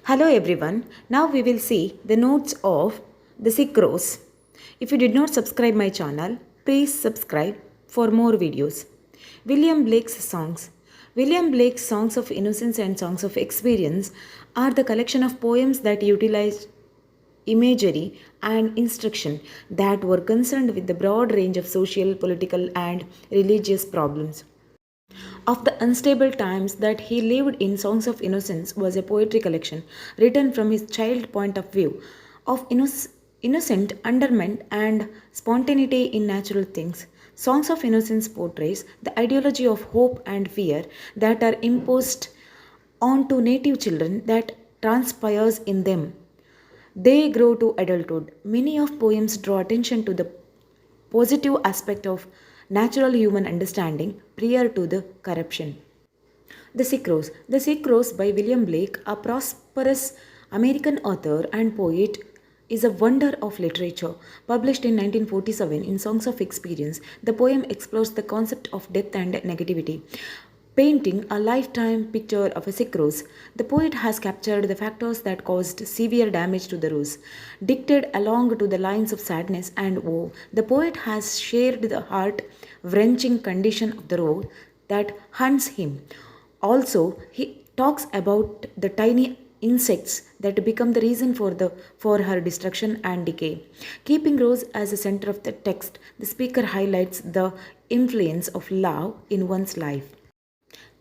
Hello everyone. Now we will see the notes of the sick rose. If you did not subscribe my channel, please subscribe for more videos. William Blake's songs. William Blake's Songs of Innocence and Songs of Experience are the collection of poems that utilize imagery and instruction that were concerned with the broad range of social, political, and religious problems. Of the unstable times that he lived in, Songs of Innocence was a poetry collection written from his child point of view of innocent wonderment and spontaneity in natural things. Songs of Innocence portrays the ideology of hope and fear that are imposed onto native children that transpires in them. They grow to adulthood. Many of poems draw attention to the positive aspect of natural human understanding prior to the corruption. The Sick Rose. The Sick Rose by William Blake, a prosperous American author and poet, is a wonder of literature. Published in 1947 in Songs of Experience, the poem explores the concept of death and negativity. Painting a lifetime picture of a sick rose, the poet has captured the factors that caused severe damage to the rose. Dictated along to the lines of sadness and woe, the poet has shared the heart wrenching condition of the rose that haunts him. Also, he talks about the tiny insects that become the reason for her destruction and decay. Keeping Rose as the center of the text, the speaker highlights the influence of love in one's life.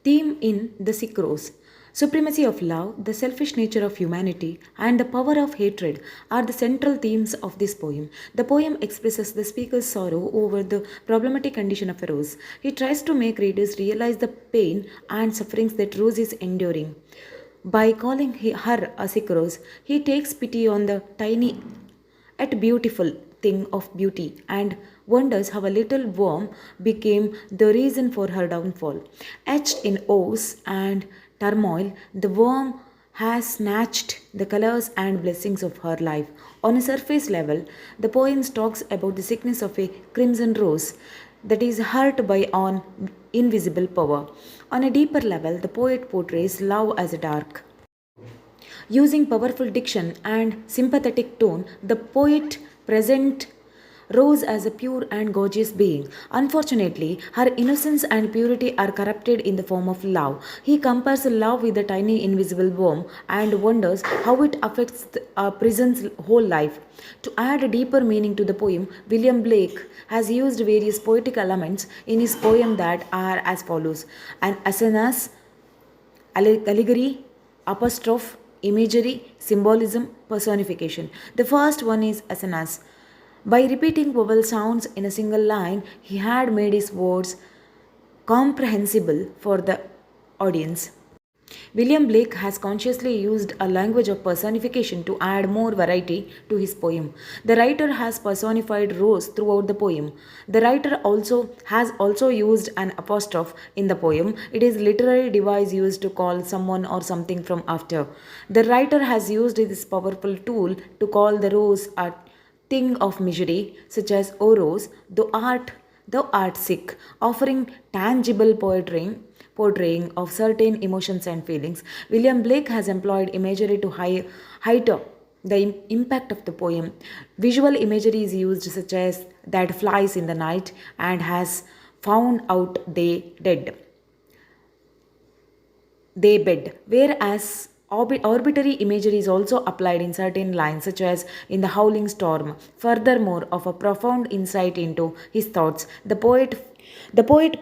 Theme in The Sick Rose. Supremacy of love, the selfish nature of humanity, and the power of hatred are the central themes of this poem. The poem expresses the speaker's sorrow over the problematic condition of a rose. He tries to make readers realize the pain and sufferings that Rose is enduring. By calling her a sick rose, he takes pity on the tiny yet beautiful thing of beauty and wonders how a little worm became the reason for her downfall. Etched in woes and turmoil, the worm has snatched the colors and blessings of her life. On a surface level, the poem talks about the sickness of a crimson rose that is hurt by an invisible power. On a deeper level, the poet portrays love as a dark. Using powerful diction and sympathetic tone, the poet presents Rose as a pure and gorgeous being. Unfortunately, her innocence and purity are corrupted in the form of love. He compares love with a tiny invisible worm and wonders how it affects a person's whole life. To add a deeper meaning to the poem, William Blake has used various poetic elements in his poem that are as follows: an asanas, allegory, apostrophe, imagery, symbolism, personification. The first one is asanas. By repeating vowel sounds in a single line, he had made his words comprehensible for the audience. William Blake has consciously used a language of personification to add more variety to his poem. The writer has personified Rose throughout the poem. The writer also used an apostrophe in the poem. It is literary device used to call someone or something from after. The writer has used this powerful tool to call the rose a thing of misery, such as O Rose, thou art sick, offering tangible portraying of certain emotions and feelings. William Blake has employed imagery to heighten the impact of the poem. Visual imagery is used, such as that flies in the night and has found out they bed, whereas arbitrary imagery is also applied in certain lines, such as in the howling storm. Furthermore, of a profound insight into his thoughts, the poet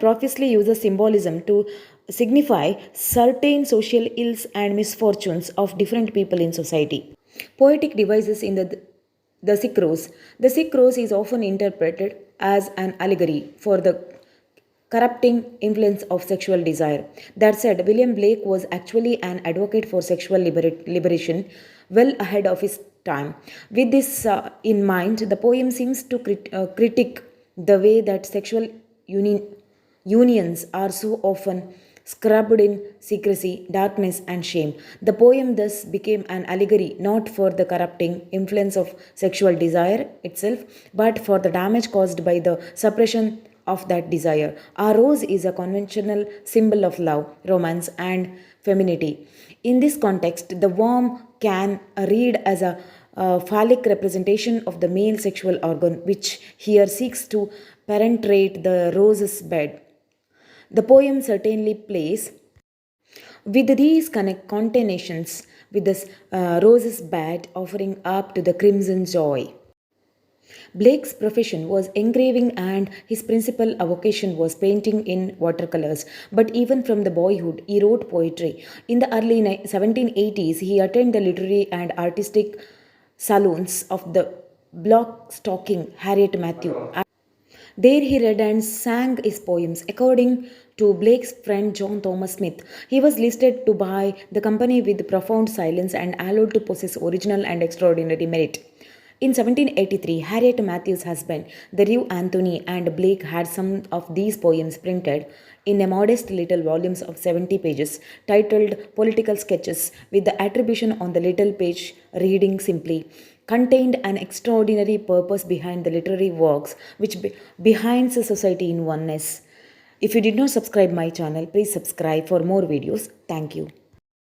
profusely uses symbolism to signify certain social ills and misfortunes of different people in society. Poetic devices in the sick rose. The sick rose is often interpreted as an allegory for the corrupting influence of sexual desire. That said, William Blake was actually an advocate for sexual liberation well ahead of his time. With this in mind, the poem seems to critique the way that sexual unions are so often scrubbed in secrecy, darkness, and shame. The poem thus became an allegory not for the corrupting influence of sexual desire itself, but for the damage caused by the suppression of that desire. A rose is a conventional symbol of love, romance, and femininity. In this context, the worm can read as a phallic representation of the male sexual organ, which here seeks to penetrate the rose's bed. The poem certainly plays with these connotations, with the rose's bed offering up to the crimson joy. Blake's profession was engraving and his principal vocation was painting in watercolors. But even from the boyhood, he wrote poetry. In the early 1780s, he attended the literary and artistic saloons of the block stalking Harriet Matthew. There he read and sang his poems. According to Blake's friend John Thomas Smith, he was listed to by the company with profound silence and allowed to possess original and extraordinary merit. In 1783, Harriet Matthew's husband, the Rev. Anthony, and Blake had some of these poems printed in a modest little volumes of 70 pages titled Political Sketches, with the attribution on the little page reading simply, contained an extraordinary purpose behind the literary works which behinds the society in oneness. If you did not subscribe my channel, please subscribe for more videos. Thank you.